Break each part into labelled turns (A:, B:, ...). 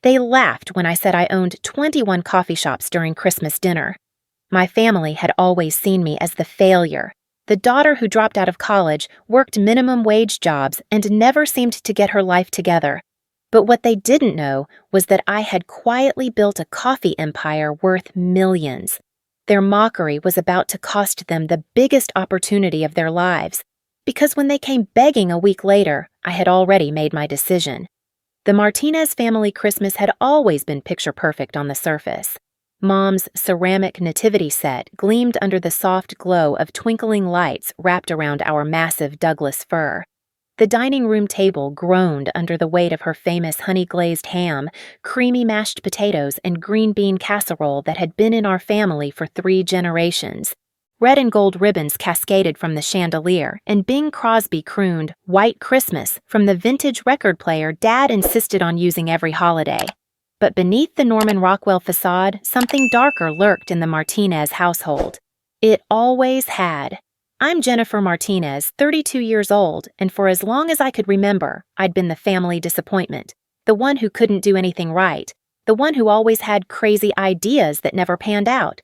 A: They laughed when I said I owned 21 coffee shops during Christmas dinner. My family had always seen me as the failure, the daughter who dropped out of college, worked minimum wage jobs, and never seemed to get her life together. But what they didn't know was that I had quietly built a coffee empire worth millions. Their mockery was about to cost them the biggest opportunity of their lives, because when they came begging a week later, I had already made my decision. The Martinez family Christmas had always been picture perfect on the surface. Mom's ceramic nativity set gleamed under the soft glow of twinkling lights wrapped around our massive Douglas fir. The dining room table groaned under the weight of her famous honey-glazed ham, creamy mashed potatoes, and green bean casserole that had been in our family for 3 generations. Red and gold ribbons cascaded from the chandelier, and Bing Crosby crooned "White Christmas" from the vintage record player Dad insisted on using every holiday. But beneath the Norman Rockwell facade, something darker lurked in the Martinez household. It always had. I'm Jennifer Martinez, 32 years old, and for as long as I could remember, I'd been the family disappointment, the one who couldn't do anything right, the one who always had crazy ideas that never panned out,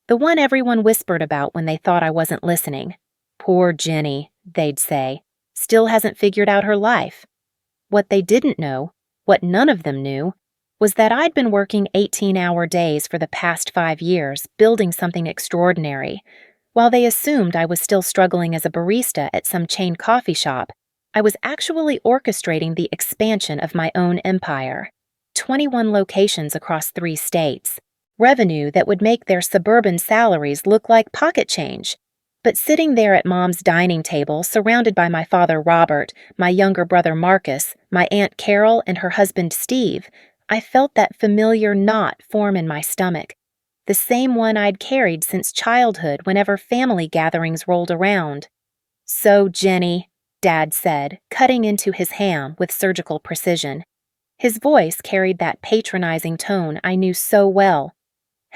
A: the one everyone whispered about when they thought I wasn't listening. "Poor Jenny," they'd say, "still hasn't figured out her life." What they didn't know, what none of them knew, was that I'd been working 18-hour days for the past 5 years, building something extraordinary. While they assumed I was still struggling as a barista at some chain coffee shop, I was actually orchestrating the expansion of my own empire. 21 locations across 3 states. Revenue that would make their suburban salaries look like pocket change. But sitting there at Mom's dining table, surrounded by my father Robert, my younger brother Marcus, my Aunt Carol, and her husband Steve, I felt that familiar knot form in my stomach. The same one I'd carried since childhood whenever family gatherings rolled around. "So, Jenny," Dad said, cutting into his ham with surgical precision. His voice carried that patronizing tone I knew so well.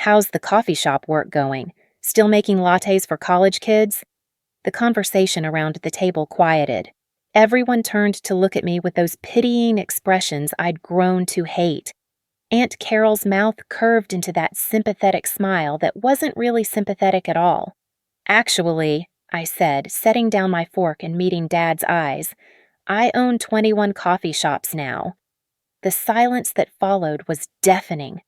A: "How's the coffee shop work going? Still making lattes for college kids?" The conversation around the table quieted. Everyone turned to look at me with those pitying expressions I'd grown to hate. Aunt Carol's mouth curved into that sympathetic smile that wasn't really sympathetic at all. "Actually," I said, setting down my fork and meeting Dad's eyes, "I own 21 coffee shops now." The silence that followed was deafening.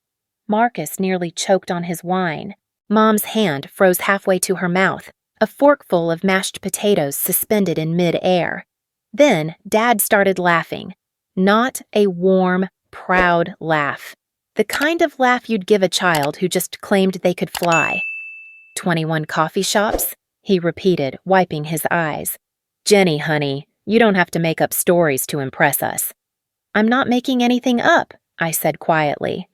A: Marcus nearly choked on his wine. Mom's hand froze halfway to her mouth, a forkful of mashed potatoes suspended in mid-air. Then Dad started laughing. Not a warm, proud laugh. The kind of laugh you'd give a child who just claimed they could fly. 21 coffee shops? He repeated, wiping his eyes. "Jenny, honey, you don't have to make up stories to impress us." "I'm not making anything up," I said quietly.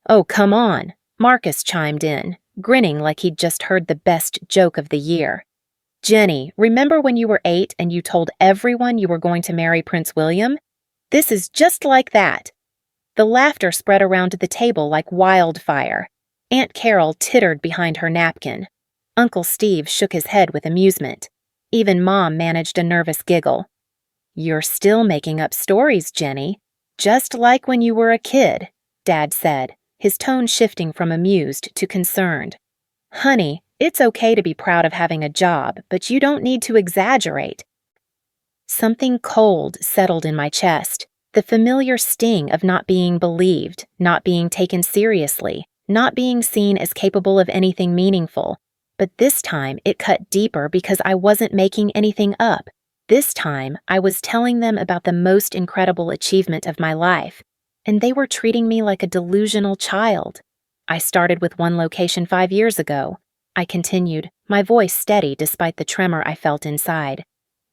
A: "Oh, come on," Marcus chimed in, grinning like he'd just heard the best joke of the year. "Jenny, remember when you were 8 and you told everyone you were going to marry Prince William? This is just like that." The laughter spread around the table like wildfire. Aunt Carol tittered behind her napkin. Uncle Steve shook his head with amusement. Even Mom managed a nervous giggle. "You're still making up stories, Jenny. Just like when you were a kid," Dad said, his tone shifting from amused to concerned. "Honey, it's okay to be proud of having a job, but you don't need to exaggerate." Something cold settled in my chest, the familiar sting of not being believed, not being taken seriously, not being seen as capable of anything meaningful. But this time it cut deeper because I wasn't making anything up. This time I was telling them about the most incredible achievement of my life, and they were treating me like a delusional child. "I started with 1 location 5 years ago," I continued, my voice steady despite the tremor I felt inside.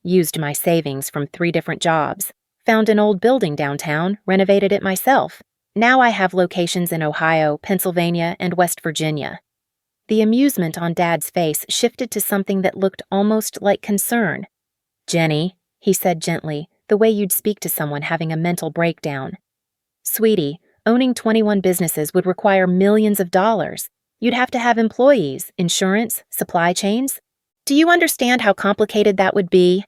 A: "Used my savings from 3 different jobs. Found an old building downtown, renovated it myself. Now I have locations in Ohio, Pennsylvania, and West Virginia." The amusement on Dad's face shifted to something that looked almost like concern. "Jenny," he said gently, the way you'd speak to someone having a mental breakdown. "Sweetie, owning 21 businesses would require millions of dollars. You'd have to have employees, insurance, supply chains. Do you understand how complicated that would be?"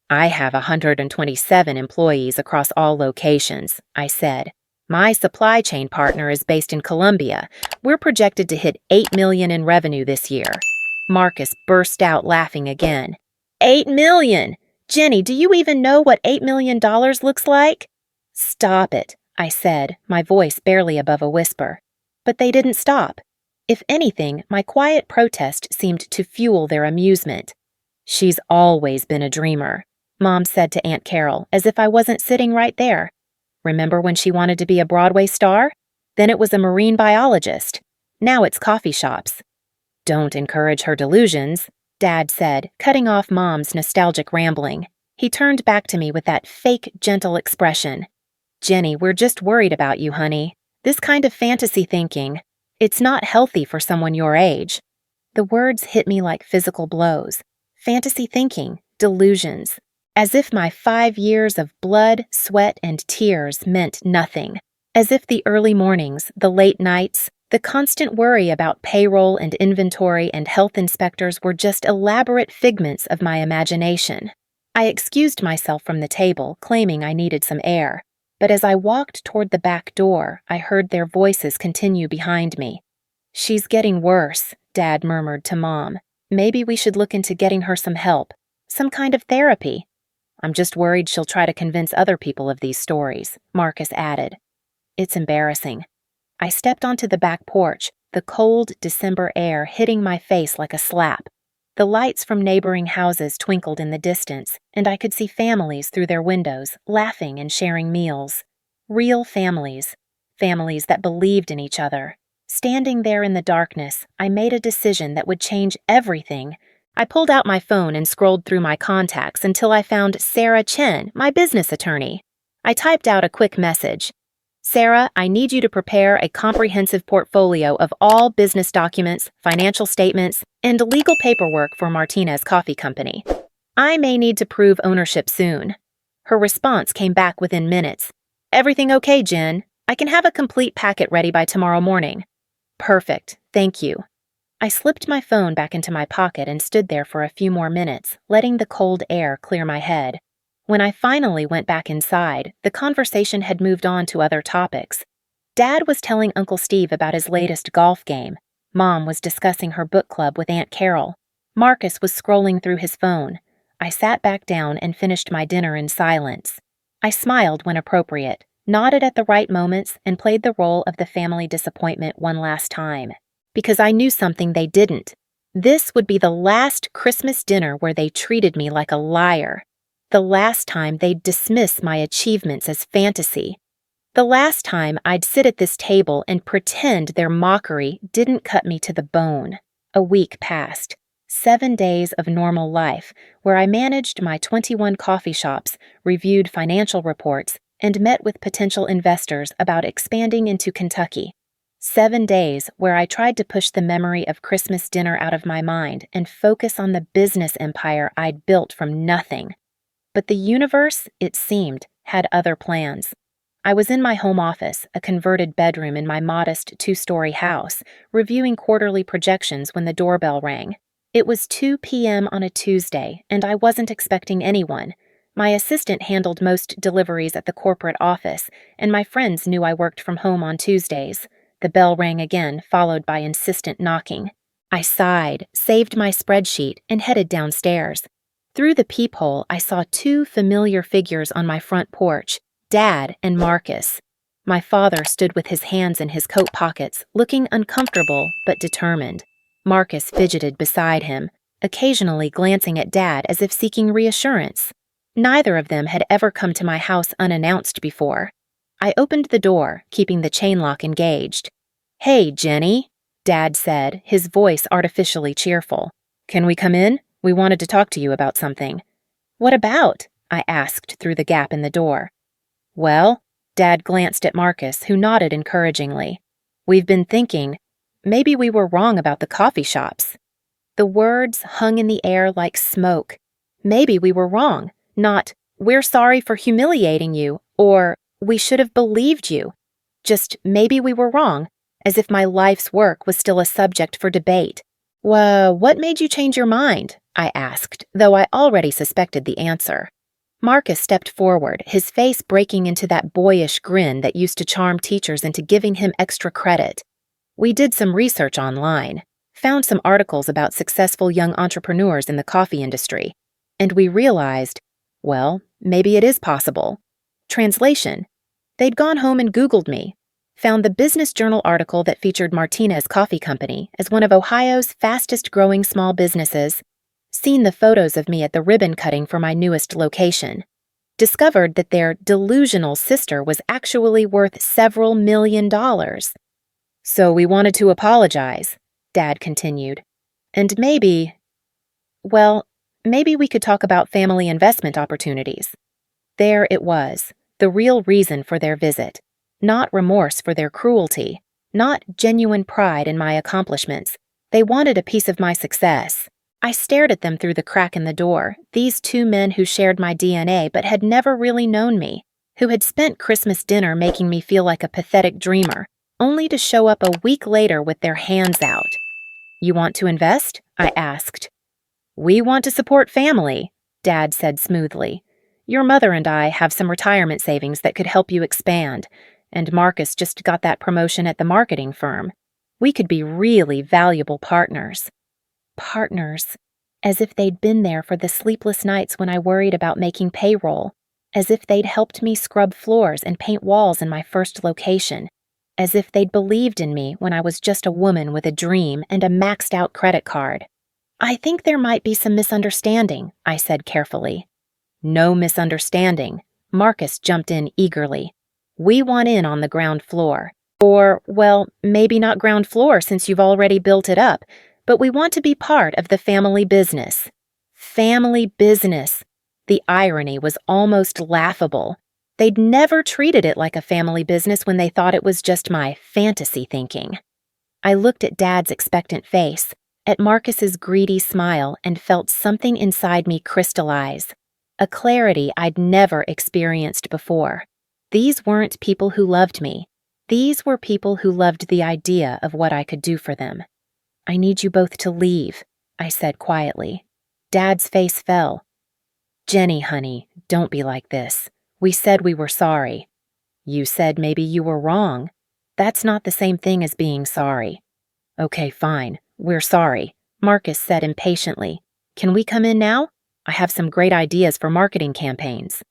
A: "I have 127 employees across all locations," I said, My supply chain partner is based in Colombia. We're projected to hit $8 million in revenue this year. Marcus burst out laughing again. $8 million! Jenny, do you even know what $8 million looks like? Stop it, I said, my voice barely above a whisper. But they didn't stop. If anything, my quiet protest seemed to fuel their amusement. She's always been a dreamer, Mom said to Aunt Carol, as if I wasn't sitting right there. Remember when she wanted to be a Broadway star? Then it was a marine biologist. Now it's coffee shops. Don't encourage her delusions, Dad said, cutting off Mom's nostalgic rambling. He turned back to me with that fake, gentle expression. Jenny, we're just worried about you, honey. This kind of fantasy thinking, it's not healthy for someone your age. The words hit me like physical blows. Fantasy thinking, delusions. As if my 5 years of blood, sweat, and tears meant nothing. As if the early mornings, the late nights, the constant worry about payroll and inventory and health inspectors were just elaborate figments of my imagination. I excused myself from the table, claiming I needed some air. But as I walked toward the back door, I heard their voices continue behind me. She's getting worse, Dad murmured to Mom. Maybe we should look into getting her some help, some kind of therapy. I'm just worried she'll try to convince other people of these stories, Marcus added. It's embarrassing. I stepped onto the back porch, the cold December air hitting my face like a slap. The lights from neighboring houses twinkled in the distance, and I could see families through their windows, laughing and sharing meals. Real families. Families that believed in each other. Standing there in the darkness, I made a decision that would change everything. I pulled out my phone and scrolled through my contacts until I found Sarah Chen, my business attorney. I typed out a quick message. Sarah, I need you to prepare a comprehensive portfolio of all business documents, financial statements, and legal paperwork for Martinez Coffee Company. I may need to prove ownership soon. Her response came back within minutes. Everything okay, Jen? I can have a complete packet ready by tomorrow morning. Perfect, thank you. I slipped my phone back into my pocket and stood there for a few more minutes, letting the cold air clear my head. When I finally went back inside, the conversation had moved on to other topics. Dad was telling Uncle Steve about his latest golf game. Mom was discussing her book club with Aunt Carol. Marcus was scrolling through his phone. I sat back down and finished my dinner in silence. I smiled when appropriate, nodded at the right moments, and played the role of the family disappointment one last time. Because I knew something they didn't. This would be the last Christmas dinner where they treated me like a liar. The last time they'd dismiss my achievements as fantasy. The last time I'd sit at this table and pretend their mockery didn't cut me to the bone. A week passed. 7 days of normal life, where I managed my 21 coffee shops, reviewed financial reports, and met with potential investors about expanding into Kentucky. 7 days where I tried to push the memory of Christmas dinner out of my mind and focus on the business empire I'd built from nothing. But the universe, it seemed, had other plans. I was in my home office, a converted bedroom in my modest 2-story house, reviewing quarterly projections when the doorbell rang. It was 2 p.m. on a Tuesday, and I wasn't expecting anyone. My assistant handled most deliveries at the corporate office, and my friends knew I worked from home on Tuesdays. The bell rang again, followed by insistent knocking. I sighed, saved my spreadsheet, and headed downstairs. Through the peephole, I saw 2 familiar figures on my front porch, Dad and Marcus. My father stood with his hands in his coat pockets, looking uncomfortable but determined. Marcus fidgeted beside him, occasionally glancing at Dad as if seeking reassurance. Neither of them had ever come to my house unannounced before. I opened the door, keeping the chain lock engaged. "Hey, Jenny," Dad said, his voice artificially cheerful. "Can we come in? We wanted to talk to you about something." "What about?" I asked through the gap in the door. "Well," Dad glanced at Marcus, who nodded encouragingly. "We've been thinking, maybe we were wrong about the coffee shops." The words hung in the air like smoke. Maybe we were wrong, not, "We're sorry for humiliating you," or, "We should have believed you." Just maybe we were wrong, as if my life's work was still a subject for debate. "What made you change your mind?" I asked, though I already suspected the answer. Marcus stepped forward, his face breaking into that boyish grin that used to charm teachers into giving him extra credit. We did some research online, found some articles about successful young entrepreneurs in the coffee industry, and we realized, well, maybe it is possible. Translation: they'd gone home and Googled me, found the Business Journal article that featured Martinez Coffee Company as one of Ohio's fastest-growing small businesses, seen the photos of me at the ribbon cutting for my newest location, discovered that their delusional sister was actually worth several $1,000,000. So we wanted to apologize, Dad continued. And maybe we could talk about family investment opportunities. There it was, the real reason for their visit. Not remorse for their cruelty, not genuine pride in my accomplishments. They wanted a piece of my success. I stared at them through the crack in the door, these two men who shared my DNA but had never really known me, who had spent Christmas dinner making me feel like a pathetic dreamer, only to show up a week later with their hands out. "You want to invest?" I asked. "We want to support family," Dad said smoothly. "Your mother and I have some retirement savings that could help you expand, and Marcus just got that promotion at the marketing firm. We could be really valuable partners." Partners. As if they'd been there for the sleepless nights when I worried about making payroll, as if they'd helped me scrub floors and paint walls in my first location, as if they'd believed in me when I was just a woman with a dream and a maxed-out credit card. "I think there might be some misunderstanding," I said carefully. "No misunderstanding," Marcus jumped in eagerly. "We want in on the ground floor. Or, well, maybe not ground floor since you've already built it up, but we want to be part of the family business." Family business. The irony was almost laughable. They'd never treated it like a family business when they thought it was just my fantasy thinking. I looked at Dad's expectant face, at Marcus's greedy smile, and felt something inside me crystallize. A clarity I'd never experienced before. These weren't people who loved me. These were people who loved the idea of what I could do for them. "I need you both to leave," I said quietly. Dad's face fell. "Jenny, honey, don't be like this. We said we were sorry." "You said maybe you were wrong. That's not the same thing as being sorry." "Okay, fine. We're sorry," Marcus said impatiently. "Can we come in now? I have some great ideas for marketing campaigns."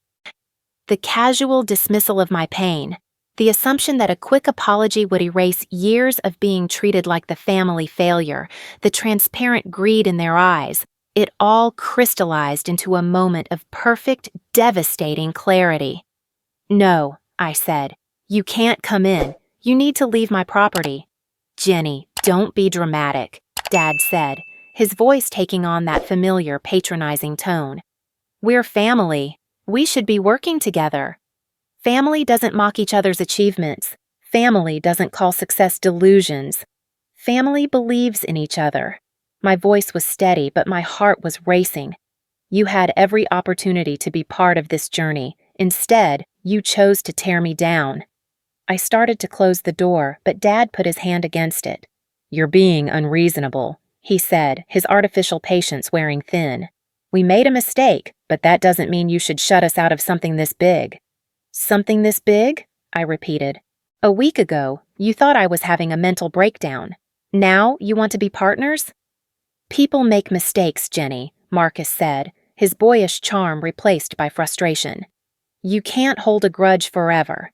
A: The casual dismissal of my pain, the assumption that a quick apology would erase years of being treated like the family failure, the transparent greed in their eyes, it all crystallized into a moment of perfect, devastating clarity. "No," I said. "You can't come in. You need to leave my property." "Jenny, don't be dramatic," Dad said, his voice taking on that familiar, patronizing tone. "We're family. We should be working together. Family doesn't mock each other's achievements. Family doesn't call success delusions. Family believes in each other." My voice was steady, but my heart was racing. "You had every opportunity to be part of this journey. Instead, you chose to tear me down." I started to close the door, but Dad put his hand against it. "You're being unreasonable," he said, his artificial patience wearing thin. "We made a mistake, but that doesn't mean you should shut us out of something this big." "Something this big?" I repeated. "A week ago, you thought I was having a mental breakdown. Now you want to be partners?" "People make mistakes, Jenny," Marcus said, his boyish charm replaced by frustration. "You can't hold a grudge forever."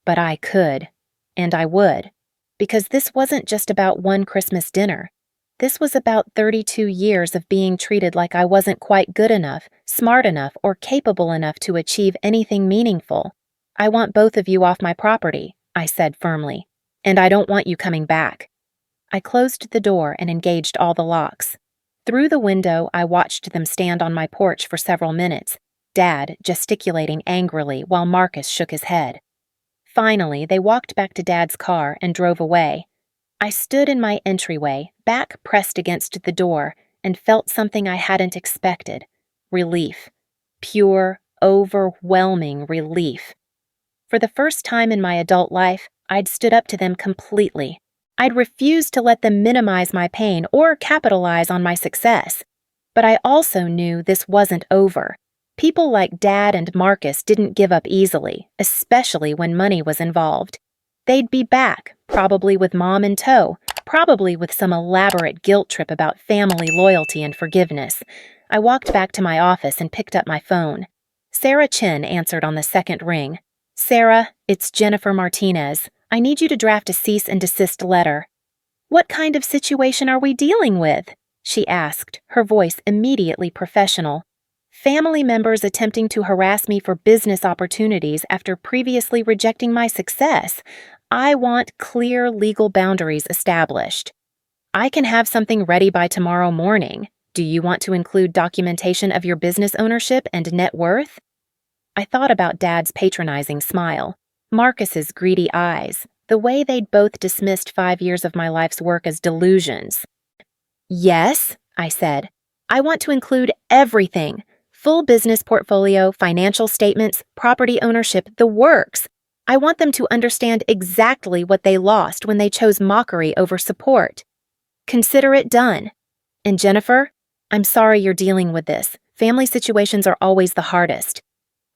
A: But I could, and I would, because this wasn't just about one Christmas dinner. This was about 32 years of being treated like I wasn't quite good enough, smart enough, or capable enough to achieve anything meaningful. "I want both of you off my property," I said firmly, "and I don't want you coming back." I closed the door and engaged all the locks. Through the window, I watched them stand on my porch for several minutes, Dad gesticulating angrily while Marcus shook his head. Finally, they walked back to Dad's car and drove away. I stood in my entryway, back pressed against the door, and felt something I hadn't expected. Relief. Pure, overwhelming relief. For the first time in my adult life, I'd stood up to them completely. I'd refused to let them minimize my pain or capitalize on my success. But I also knew this wasn't over. People like Dad and Marcus didn't give up easily, especially when money was involved. They'd be back, probably with Mom in tow, probably with some elaborate guilt trip about family loyalty and forgiveness. I walked back to my office and picked up my phone. Sarah Chen answered on the second ring. "Sarah, it's Jennifer Martinez. I need you to draft a cease and desist letter." "What kind of situation are we dealing with?" she asked, her voice immediately professional. "Family members attempting to harass me for business opportunities after previously rejecting my success. I want clear legal boundaries established. I can have something ready by tomorrow morning. Do you want to include documentation of your business ownership and net worth?" I thought about Dad's patronizing smile, Marcus's greedy eyes, the way they'd both dismissed 5 years of my life's work as delusions. "Yes," I said. "I want to include everything. Full business portfolio, financial statements, property ownership, the works. I want them to understand exactly what they lost when they chose mockery over support. Consider it done. And Jennifer, I'm sorry you're dealing with this. Family situations are always the hardest."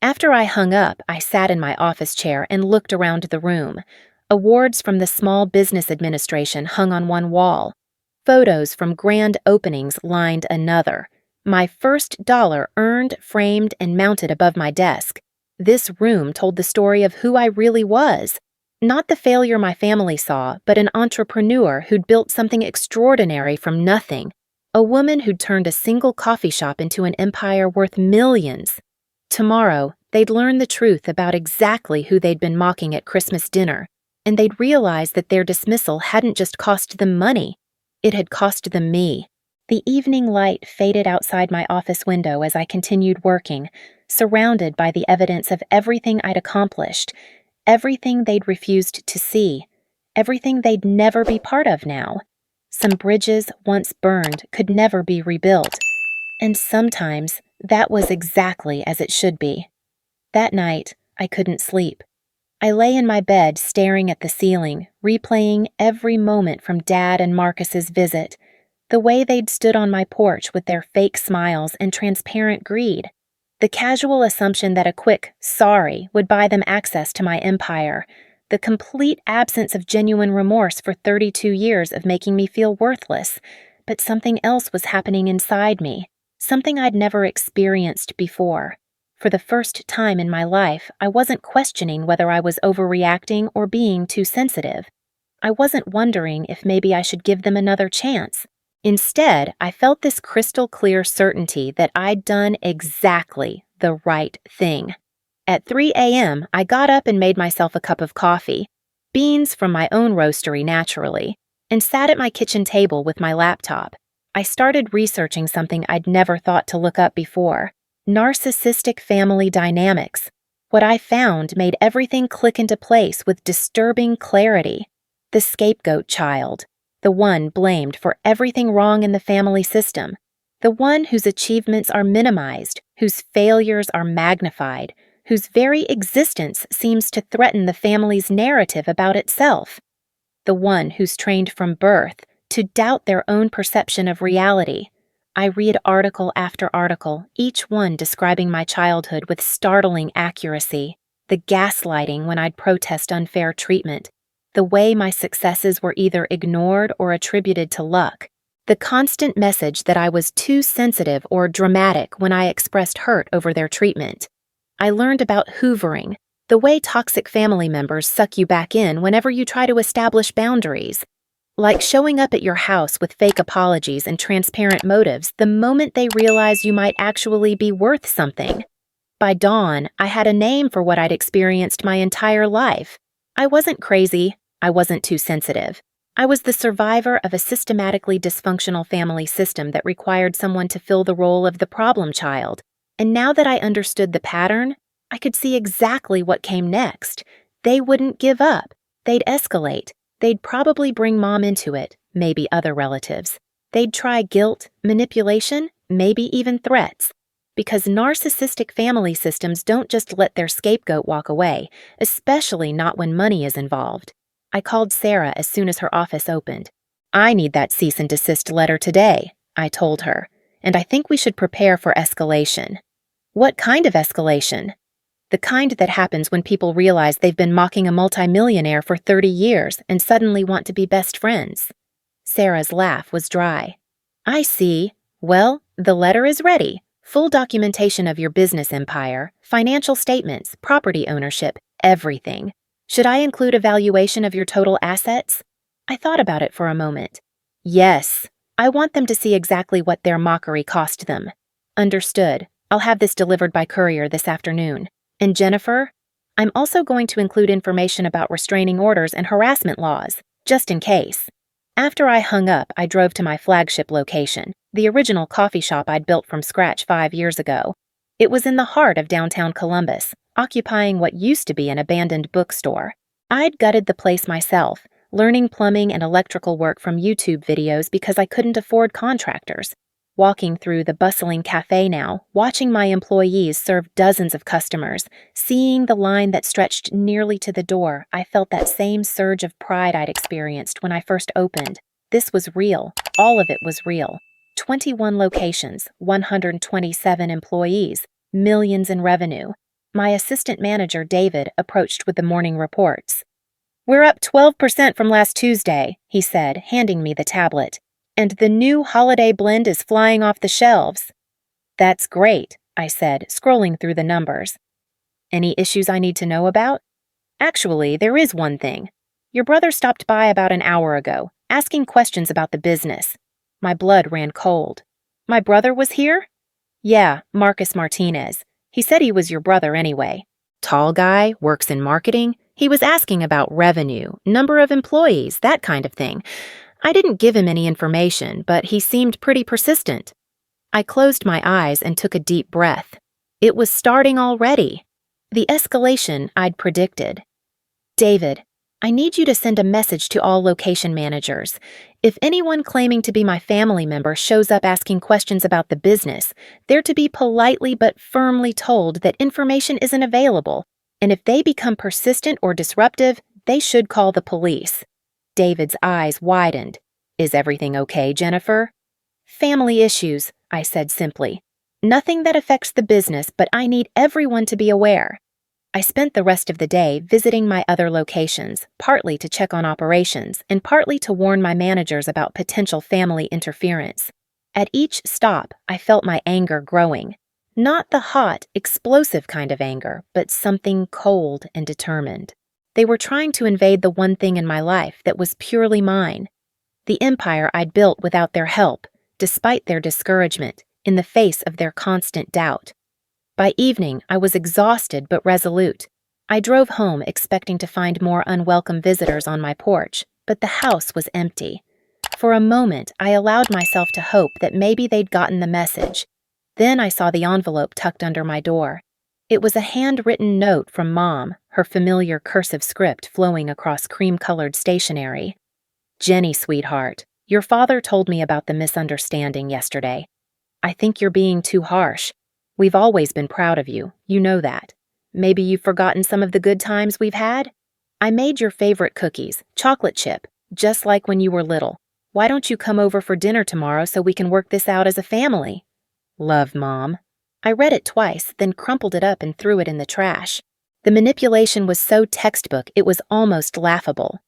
A: After I hung up, I sat in my office chair and looked around the room. Awards from the Small Business Administration hung on one wall. Photos from grand openings lined another. My first dollar earned, framed, and mounted above my desk. This room told the story of who I really was. Not the failure my family saw, but an entrepreneur who'd built something extraordinary from nothing. A woman who'd turned a single coffee shop into an empire worth millions. Tomorrow, they'd learn the truth about exactly who they'd been mocking at Christmas dinner, and they'd realize that their dismissal hadn't just cost them money. It had cost them me. The evening light faded outside my office window as I continued working, surrounded by the evidence of everything I'd accomplished, everything they'd refused to see, everything they'd never be part of now. Some bridges, once burned, could never be rebuilt, and sometimes that was exactly as it should be. That night, I couldn't sleep. I lay in my bed staring at the ceiling, replaying every moment from Dad and Marcus's visit, the way they'd stood on my porch with their fake smiles and transparent greed, the casual assumption that a quick "sorry" would buy them access to my empire, the complete absence of genuine remorse for 32 years of making me feel worthless, but something else was happening inside me, something I'd never experienced before. For the first time in my life, I wasn't questioning whether I was overreacting or being too sensitive. I wasn't wondering if maybe I should give them another chance. Instead, I felt this crystal clear certainty that I'd done exactly the right thing. At 3 a.m., I got up and made myself a cup of coffee, beans from my own roastery naturally, and sat at my kitchen table with my laptop. I started researching something I'd never thought to look up before: narcissistic family dynamics. What I found made everything click into place with disturbing clarity. The scapegoat child. The one blamed for everything wrong in the family system. The one whose achievements are minimized, whose failures are magnified, whose very existence seems to threaten the family's narrative about itself. The one who's trained from birth to doubt their own perception of reality. I read article after article, each one describing my childhood with startling accuracy. The gaslighting when I'd protest unfair treatment. The way my successes were either ignored or attributed to luck. The constant message that I was too sensitive or dramatic when I expressed hurt over their treatment. I learned about hoovering, the way toxic family members suck you back in whenever you try to establish boundaries. Like showing up at your house with fake apologies and transparent motives the moment they realize you might actually be worth something. By dawn, I had a name for what I'd experienced my entire life. I wasn't crazy. I wasn't too sensitive. I was the survivor of a systematically dysfunctional family system that required someone to fill the role of the problem child. And now that I understood the pattern, I could see exactly what came next. They wouldn't give up. They'd escalate. They'd probably bring Mom into it, maybe other relatives. They'd try guilt, manipulation, maybe even threats. Because narcissistic family systems don't just let their scapegoat walk away, especially not when money is involved. I called Sarah as soon as her office opened. "I need that cease and desist letter today," I told her, "and I think we should prepare for escalation." What kind of escalation? The kind that happens when people realize they've been mocking a multimillionaire for 30 years and suddenly want to be best friends. Sarah's laugh was dry. I see. Well, the letter is ready. Full documentation of your business empire, financial statements, property ownership, everything. Should I include a valuation of your total assets? I thought about it for a moment. Yes. I want them to see exactly what their mockery cost them. Understood. I'll have this delivered by courier this afternoon. And Jennifer? I'm also going to include information about restraining orders and harassment laws, just in case. After I hung up, I drove to my flagship location, the original coffee shop I'd built from scratch 5 years ago. It was in the heart of downtown Columbus, occupying what used to be an abandoned bookstore. I'd gutted the place myself, learning plumbing and electrical work from YouTube videos because I couldn't afford contractors. Walking through the bustling cafe now, watching my employees serve dozens of customers, seeing the line that stretched nearly to the door, I felt that same surge of pride I'd experienced when I first opened. This was real. All of it was real. 21 locations, 127 employees, millions in revenue. My assistant manager, David, approached with the morning reports. "We're up 12% from last Tuesday," he said, handing me the tablet. "And the new holiday blend is flying off the shelves." "That's great," I said, scrolling through the numbers. "Any issues I need to know about?" "Actually, there is one thing. Your brother stopped by about an hour ago, asking questions about the business." My blood ran cold. "My brother was here?" "Yeah, Marcus Martinez. He said he was your brother anyway. Tall guy, works in marketing. He was asking about revenue, number of employees, that kind of thing. I didn't give him any information, but he seemed pretty persistent." I closed my eyes and took a deep breath. It was starting already. The escalation I'd predicted. "David, I need you to send a message to all location managers. If anyone claiming to be my family member shows up asking questions about the business, they're to be politely but firmly told that information isn't available, and if they become persistent or disruptive, they should call the police." David's eyes widened. "Is everything okay, Jennifer?" "Family issues," I said simply. "Nothing that affects the business, but I need everyone to be aware." I spent the rest of the day visiting my other locations, partly to check on operations and partly to warn my managers about potential family interference. At each stop, I felt my anger growing. Not the hot, explosive kind of anger, but something cold and determined. They were trying to invade the one thing in my life that was purely mine. The empire I'd built without their help, despite their discouragement, in the face of their constant doubt. By evening, I was exhausted but resolute. I drove home expecting to find more unwelcome visitors on my porch, but the house was empty. For a moment, I allowed myself to hope that maybe they'd gotten the message. Then I saw the envelope tucked under my door. It was a handwritten note from Mom, her familiar cursive script flowing across cream-colored stationery. "Jenny, sweetheart, your father told me about the misunderstanding yesterday. I think you're being too harsh. We've always been proud of you, you know that. Maybe you've forgotten some of the good times we've had? I made your favorite cookies, chocolate chip, just like when you were little. Why don't you come over for dinner tomorrow so we can work this out as a family? Love, Mom." I read it twice, then crumpled it up and threw it in the trash. The manipulation was so textbook it was almost laughable.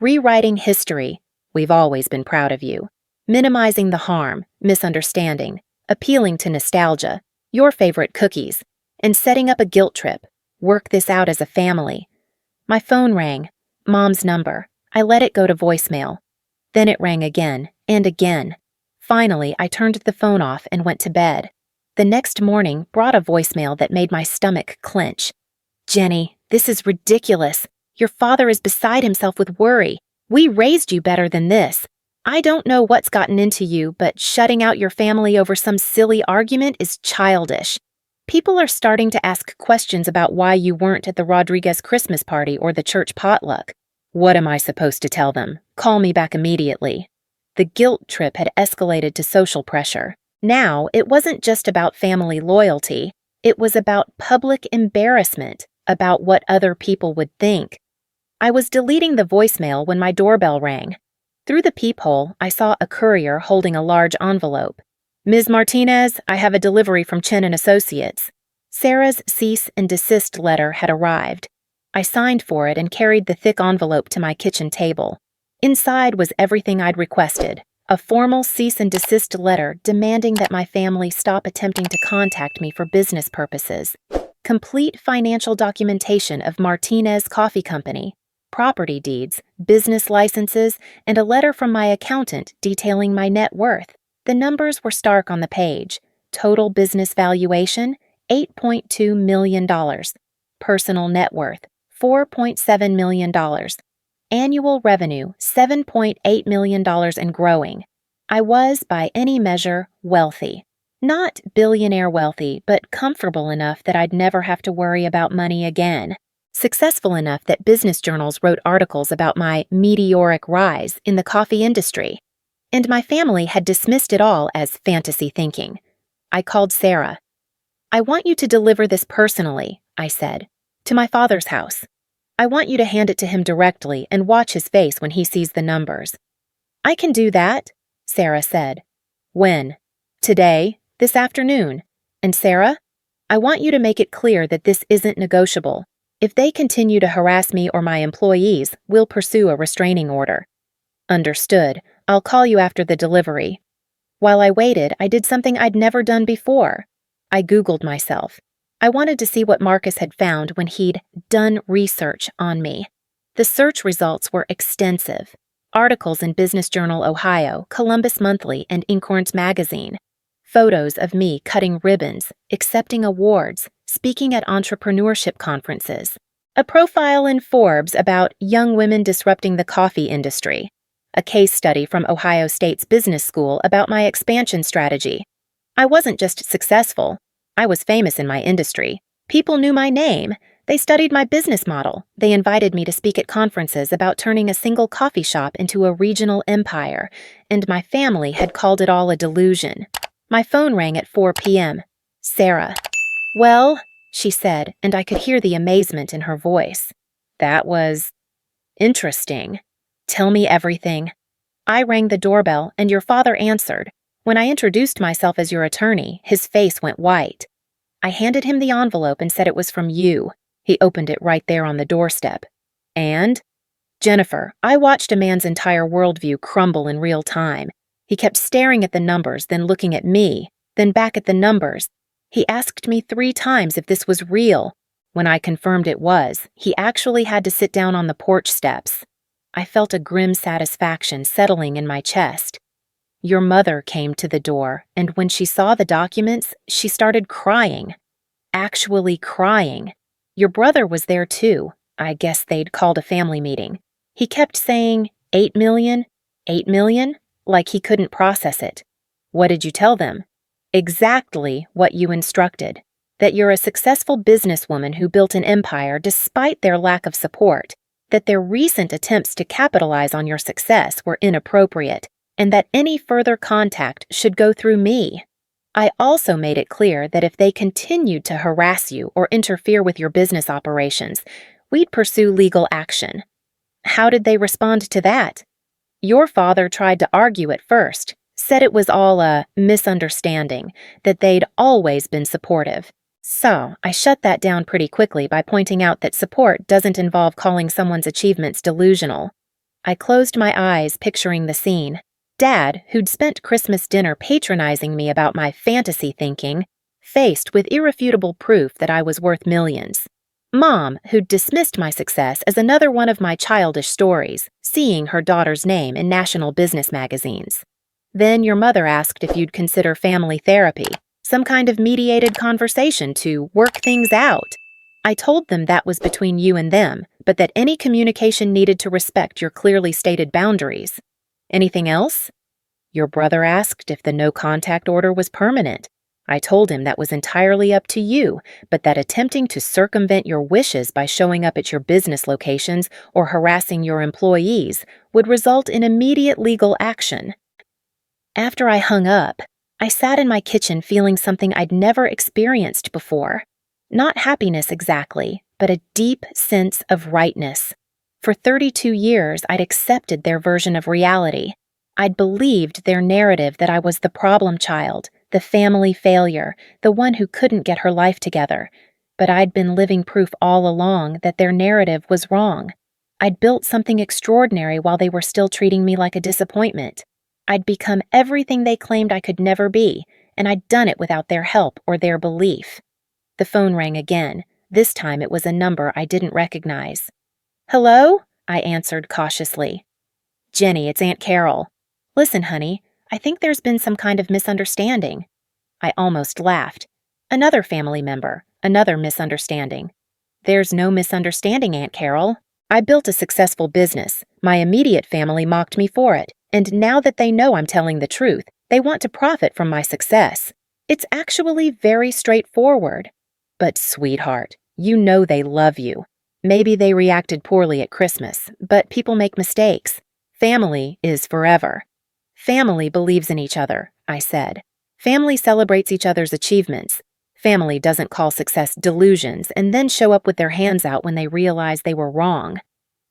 A: Rewriting history, we've always been proud of you. Minimizing the harm, misunderstanding, appealing to nostalgia, your favorite cookies, and setting up a guilt trip, work this out as a family. My phone rang, Mom's number. I let it go to voicemail. Then it rang again, and again. Finally, I turned the phone off and went to bed. The next morning brought a voicemail that made my stomach clench. "Jenny, this is ridiculous. Your father is beside himself with worry. We raised you better than this. I don't know what's gotten into you, but shutting out your family over some silly argument is childish. People are starting to ask questions about why you weren't at the Rodriguez Christmas party or the church potluck. What am I supposed to tell them? Call me back immediately." The guilt trip had escalated to social pressure. Now, it wasn't just about family loyalty. It was about public embarrassment, about what other people would think. I was deleting the voicemail when my doorbell rang. Through the peephole, I saw a courier holding a large envelope. "Ms. Martinez, I have a delivery from Chen and Associates." Sarah's cease and desist letter had arrived. I signed for it and carried the thick envelope to my kitchen table. Inside was everything I'd requested: a formal cease and desist letter demanding that my family stop attempting to contact me for business purposes, complete financial documentation of Martinez Coffee Company, property deeds, business licenses, and a letter from my accountant detailing my net worth. The numbers were stark on the page. Total business valuation, $8.2 million. Personal net worth, $4.7 million. Annual revenue, $7.8 million and growing. I was, by any measure, wealthy. Not billionaire wealthy, but comfortable enough that I'd never have to worry about money again. Successful enough that business journals wrote articles about my meteoric rise in the coffee industry. And my family had dismissed it all as fantasy thinking. I called Sarah. "I want you to deliver this personally," I said, "to my father's house. I want you to hand it to him directly and watch his face when he sees the numbers." "I can do that," Sarah said. "When?" "Today, this afternoon. And Sarah, I want you to make it clear that this isn't negotiable. If they continue to harass me or my employees, we'll pursue a restraining order." "Understood. I'll call you after the delivery." While I waited, I did something I'd never done before. I Googled myself. I wanted to see what Marcus had found when he'd done research on me. The search results were extensive. Articles in Business Journal Ohio, Columbus Monthly, and Inkhorn's Magazine. Photos of me cutting ribbons, accepting awards, speaking at entrepreneurship conferences. A profile in Forbes about young women disrupting the coffee industry. A case study from Ohio State's business school about my expansion strategy. I wasn't just successful. I was famous in my industry. People knew my name. They studied my business model. They invited me to speak at conferences about turning a single coffee shop into a regional empire, and my family had called it all a delusion. My phone rang at 4 p.m. "Sarah." "Well," she said, and I could hear the amazement in her voice. "That was interesting. Tell me everything." "I rang the doorbell, and your father answered. When I introduced myself as your attorney, his face went white. I handed him the envelope and said it was from you. He opened it right there on the doorstep. And? Jennifer, I watched a man's entire worldview crumble in real time. He kept staring at the numbers, then looking at me, then back at the numbers. He asked me 3 times if this was real. When I confirmed it was, he actually had to sit down on the porch steps. I felt a grim satisfaction settling in my chest. Your mother came to the door, and when she saw the documents, she started crying. Actually crying. Your brother was there too. I guess they'd called a family meeting. He kept saying, 8 million, 8 million, like he couldn't process it. What did you tell them? Exactly what you instructed. That you're a successful businesswoman who built an empire despite their lack of support. That their recent attempts to capitalize on your success were inappropriate, and that any further contact should go through me. I also made it clear that if they continued to harass you or interfere with your business operations, we'd pursue legal action. How did they respond to that? Your father tried to argue at first, said it was all a misunderstanding, that they'd always been supportive. So, I shut that down pretty quickly by pointing out that support doesn't involve calling someone's achievements delusional. I closed my eyes, picturing the scene. Dad, who'd spent Christmas dinner patronizing me about my fantasy thinking, faced with irrefutable proof that I was worth millions. Mom, who'd dismissed my success as another one of my childish stories, seeing her daughter's name in national business magazines. Then your mother asked if you'd consider family therapy, some kind of mediated conversation to work things out. I told them that was between you and them, but that any communication needed to respect your clearly stated boundaries. Anything else? Your brother asked if the no-contact order was permanent. I told him that was entirely up to you, but that attempting to circumvent your wishes by showing up at your business locations or harassing your employees would result in immediate legal action. After I hung up, I sat in my kitchen feeling something I'd never experienced before. Not happiness exactly, but a deep sense of rightness. For 32 years, I'd accepted their version of reality. I'd believed their narrative that I was the problem child, the family failure, the one who couldn't get her life together. But I'd been living proof all along that their narrative was wrong. I'd built something extraordinary while they were still treating me like a disappointment. I'd become everything they claimed I could never be, and I'd done it without their help or their belief. The phone rang again. This time it was a number I didn't recognize. "Hello?" I answered cautiously. "Jenny, it's Aunt Carol. Listen, honey, I think there's been some kind of misunderstanding." I almost laughed. Another family member, another misunderstanding. "There's no misunderstanding, Aunt Carol. I built a successful business. My immediate family mocked me for it, and now that they know I'm telling the truth, they want to profit from my success. It's actually very straightforward." "But sweetheart, you know they love you. Maybe they reacted poorly at Christmas, but people make mistakes. Family is forever." "Family believes in each other," I said. "Family celebrates each other's achievements. Family doesn't call success delusions and then show up with their hands out when they realize they were wrong."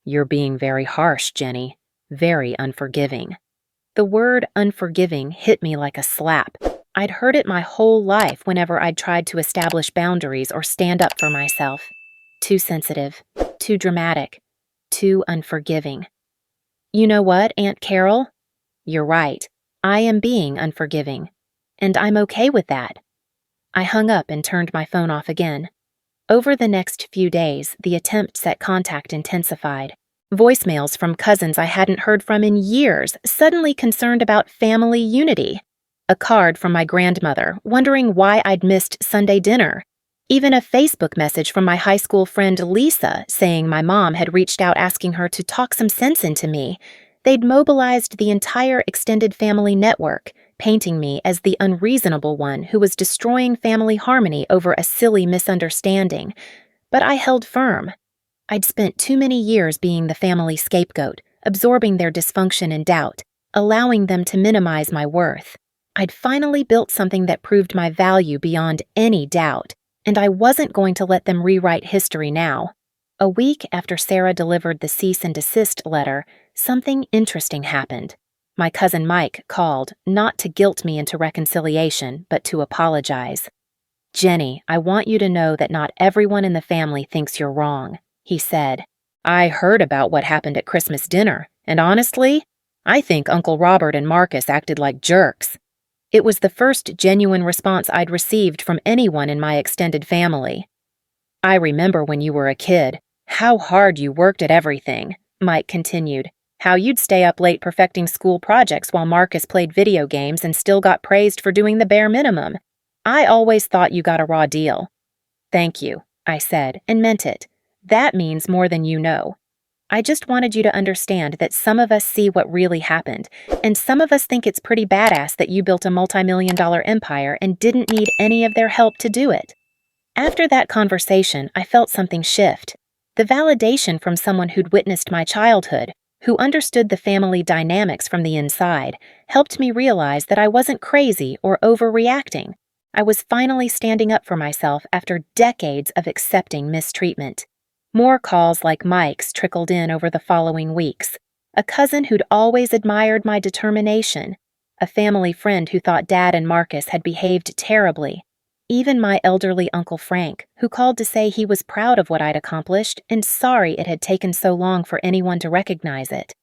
A: "You're being very harsh, Jenny. Very unforgiving." The word unforgiving hit me like a slap. I'd heard it my whole life whenever I'd tried to establish boundaries or stand up for myself. Too sensitive, too dramatic, too unforgiving. "You know what, Aunt Carol? You're right. I am being unforgiving. And I'm okay with that." I hung up and turned my phone off again. Over the next few days, the attempts at contact intensified. Voicemails from cousins I hadn't heard from in years, suddenly concerned about family unity. A card from my grandmother, wondering why I'd missed Sunday dinner. Even a Facebook message from my high school friend Lisa saying my mom had reached out asking her to talk some sense into me. They'd mobilized the entire extended family network, painting me as the unreasonable one who was destroying family harmony over a silly misunderstanding. But I held firm. I'd spent too many years being the family scapegoat, absorbing their dysfunction and doubt, allowing them to minimize my worth. I'd finally built something that proved my value beyond any doubt, and I wasn't going to let them rewrite history now. A week after Sarah delivered the cease and desist letter, something interesting happened. My cousin Mike called, not to guilt me into reconciliation, but to apologize. "Jenny, I want you to know that not everyone in the family thinks you're wrong," he said. "I heard about what happened at Christmas dinner, and honestly, I think Uncle Robert and Marcus acted like jerks." It was the first genuine response I'd received from anyone in my extended family. "I remember when you were a kid, how hard you worked at everything," Mike continued. "How you'd stay up late perfecting school projects while Marcus played video games and still got praised for doing the bare minimum. I always thought you got a raw deal." "Thank you," I said, and meant it. "That means more than you know. I just wanted you to understand that some of us see what really happened, and some of us think it's pretty badass that you built a multi-million-dollar empire and didn't need any of their help to do it." After that conversation, I felt something shift. The validation from someone who'd witnessed my childhood, who understood the family dynamics from the inside, helped me realize that I wasn't crazy or overreacting. I was finally standing up for myself after decades of accepting mistreatment. More calls like Mike's trickled in over the following weeks. A cousin who'd always admired my determination. A family friend who thought Dad and Marcus had behaved terribly. Even my elderly Uncle Frank, who called to say he was proud of what I'd accomplished and sorry it had taken so long for anyone to recognize it.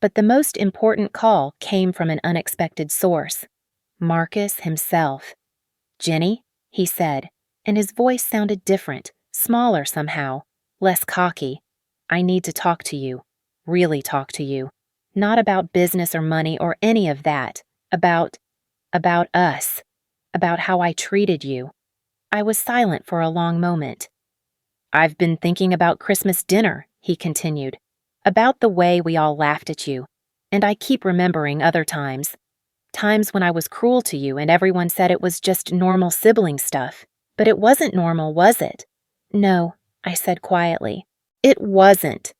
A: But the most important call came from an unexpected source. Marcus himself. "Jenny," he said, and his voice sounded different, smaller somehow. Less cocky. "I need to talk to you. Really talk to you. Not about business or money or any of that. About us. About how I treated you." I was silent for a long moment. "I've been thinking about Christmas dinner," he continued. "About the way we all laughed at you. And I keep remembering other times. Times when I was cruel to you and everyone said it was just normal sibling stuff. But it wasn't normal, was it?" "No," I said quietly. "It wasn't.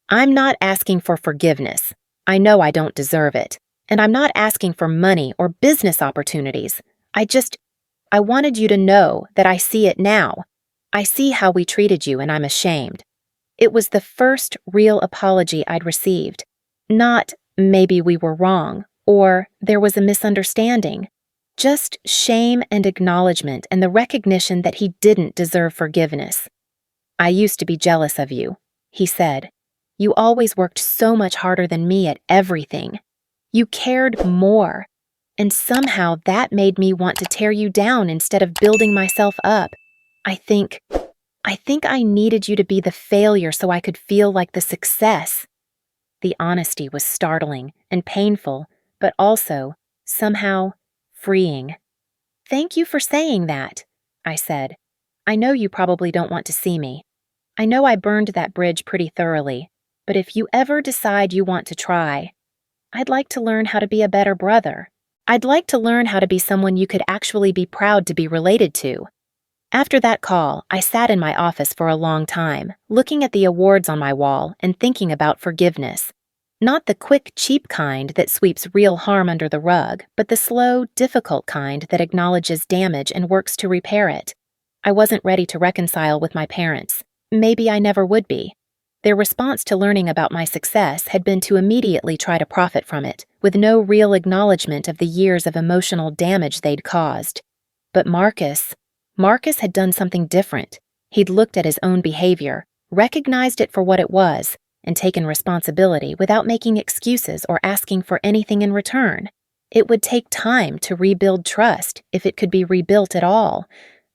A: I'm not asking for forgiveness. I know I don't deserve it. And I'm not asking for money or business opportunities. I wanted you to know that I see it now. I see how we treated you and I'm ashamed." It was the first real apology I'd received. Not, "maybe we were wrong," or "there was a misunderstanding." Just shame and acknowledgement and the recognition that he didn't deserve forgiveness. "I used to be jealous of you," he said. "You always worked so much harder than me at everything. You cared more. And somehow that made me want to tear you down instead of building myself up. I think I needed you to be the failure so I could feel like the success." The honesty was startling and painful, but also, somehow, freeing. "Thank you for saying that," I said. "I know you probably don't want to see me. I know I burned that bridge pretty thoroughly, but if you ever decide you want to try, I'd like to learn how to be a better brother. I'd like to learn how to be someone you could actually be proud to be related to." After that call, I sat in my office for a long time, looking at the awards on my wall and thinking about forgiveness. Not the quick, cheap kind that sweeps real harm under the rug, but the slow, difficult kind that acknowledges damage and works to repair it. I wasn't ready to reconcile with my parents. Maybe I never would be. Their response to learning about my success had been to immediately try to profit from it, with no real acknowledgement of the years of emotional damage they'd caused. But Marcus had done something different. He'd looked at his own behavior, recognized it for what it was, and taken responsibility without making excuses or asking for anything in return. It would take time to rebuild trust, if it could be rebuilt at all.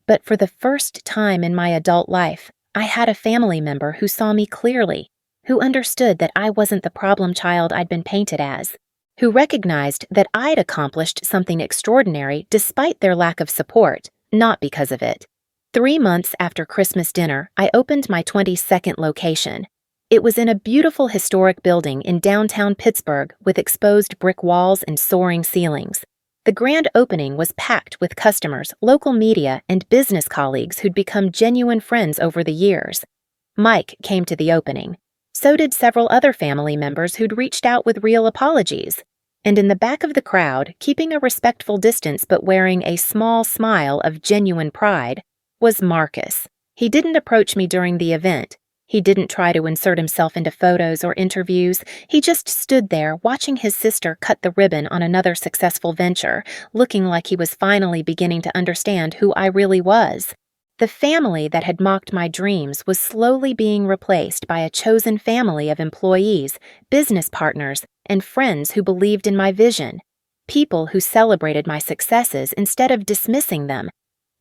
A: But for the first time in my adult life, I had a family member who saw me clearly, who understood that I wasn't the problem child I'd been painted as, who recognized that I'd accomplished something extraordinary despite their lack of support, not because of it. 3 months after Christmas dinner, I opened my 22nd location. It was in a beautiful historic building in downtown Pittsburgh with exposed brick walls and soaring ceilings. The grand opening was packed with customers, local media, and business colleagues who'd become genuine friends over the years. Mike came to the opening. So did several other family members who'd reached out with real apologies. And in the back of the crowd, keeping a respectful distance but wearing a small smile of genuine pride, was Marcus. He didn't approach me during the event. He didn't try to insert himself into photos or interviews. He just stood there watching his sister cut the ribbon on another successful venture, looking like he was finally beginning to understand who I really was. The family that had mocked my dreams was slowly being replaced by a chosen family of employees, business partners, and friends who believed in my vision. People who celebrated my successes instead of dismissing them.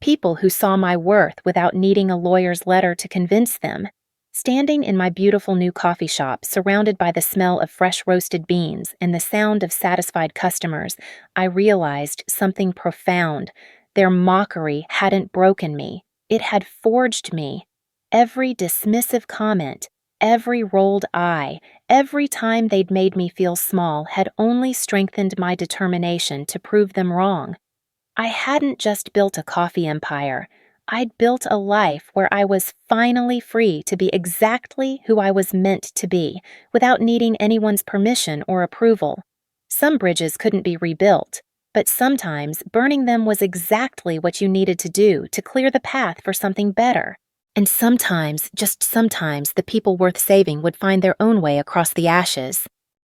A: People who saw my worth without needing a lawyer's letter to convince them. Standing in my beautiful new coffee shop, surrounded by the smell of fresh roasted beans and the sound of satisfied customers, I realized something profound. Their mockery hadn't broken me. It had forged me. Every dismissive comment, every rolled eye, every time they'd made me feel small had only strengthened my determination to prove them wrong. I hadn't just built a coffee empire. I'd built a life where I was finally free to be exactly who I was meant to be, without needing anyone's permission or approval. Some bridges couldn't be rebuilt, but sometimes burning them was exactly what you needed to do to clear the path for something better. And sometimes, just sometimes, the people worth saving would find their own way across the ashes.